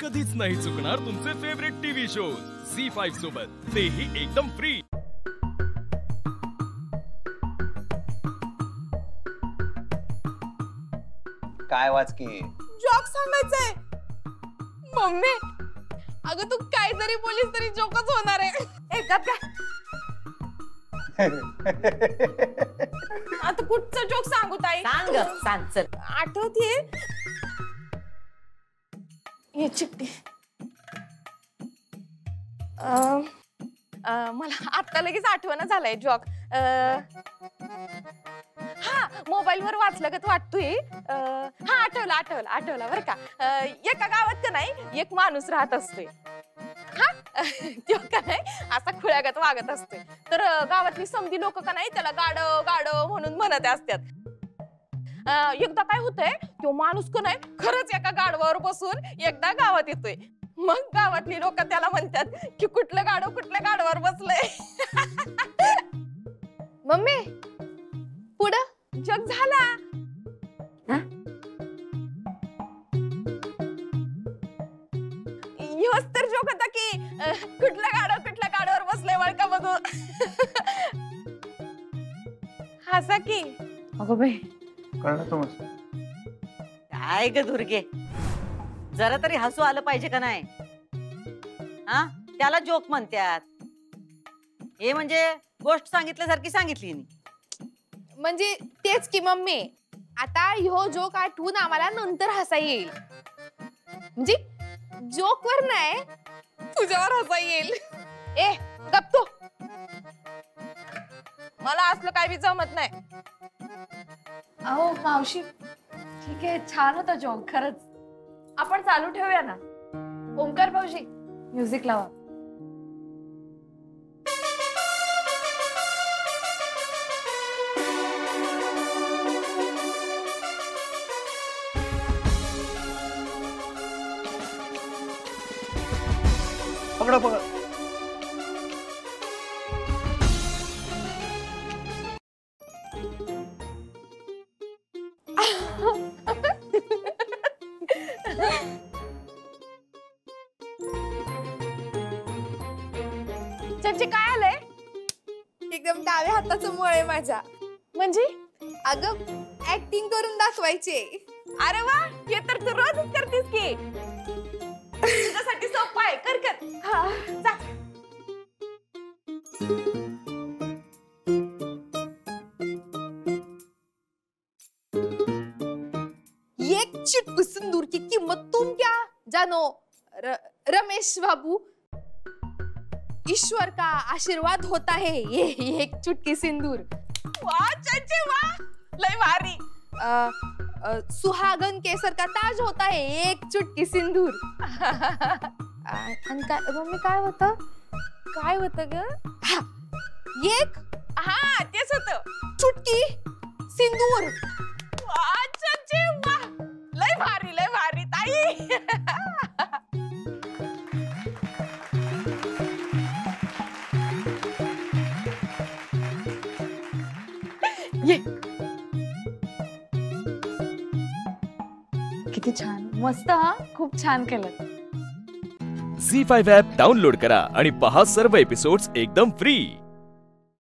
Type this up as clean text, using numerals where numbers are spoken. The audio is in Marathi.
कधीच नाही चुकणार तुमचे फेवरेट टीव्ही शोज झी5 सोबत, तेही एकदम फ्री। काय वाचकी जोक सांगायचंय। मम्मी अगं तू काय जरी बोलीस तरी जोकच होणार आहे। एकात काय आता कुठचा जोक सांगू ताई? सांग सांग चल। आठवते ये चिट्टी। मला आता लगेच आठवण झालंय जोक। हा मोबाईल वर वाचलं का वाटतोय। हा आठवला बरं का। एका गावात का नाही एक माणूस राहत असतोय। हा तो का नाही असा खुळ्यागत वागत असतोय। तर गावातली समधी लोक का नाही त्याला गाडव गाडव म्हणून म्हणत असतात। एकदा काय होतंय तो माणूस का नाही खरंच एका गाडवावर बसून एकदा गावात येतोय। मग गावातली लोक त्याला म्हणतात की कुठलं गाडवावर बसलंय। मम्मी पुढं जग झाला। ह्योच तर जोक होता की कुठल्या गाडवावर बसलंय वळका बघू। हसा की अगो बाई कळलं तुमस काय ग दुर्गे, जरा तरी हसू आलं पाहिजे का नाही? हा त्याला जोक म्हणतात। हे म्हणजे गोष्ट सांगितल्यासारखी सांगितली म्हणजे तेच की मम्मी। आता ह्यो जोक आठवून आम्हाला नंतर हसा येईल। म्हणजे जोक वर नाही तुझ्यावर हसा येईल। ए गप तू, मला असलं काय बी जमत नाही। अहो मावशी ठीक आहे, छान होता जोक खरंच। आपण चालू ठेवूया ना। ओमकार भाऊजी म्युझिक लावा। पकडा पकड। चर्चे काय आलंय? एकदम डाव्या हाताचं मळ आहे माझ्या। म्हणजे अगं ऍक्टिंग करून दाखवायचे। अरे वा, हे तर तू रोजच करतेस की। तुझ्यासाठी सोपं आहे, कर। हा जा। एक चुटकू सिंदूर की कीमत तुम क्या जानो रमेश बाबू। ईश्वर का आशीर्वाद होता है ये एक चुटकी सिंदूर। वाह चाचे वाह, लय भारी। सुहागन केसर का ताज होता है एक चुटकी सिंदूर। मम्मी काय होतं ग? एक हा तेच होतं, चुटकी सिंदूर। वाह चाचे वाह, लय भारी ताई। ये किती छान, मस्त। हा खूप छान केलं। झी5 ॲप डाउनलोड करा आणि पहा सर्व एपिसोड्स एकदम फ्री।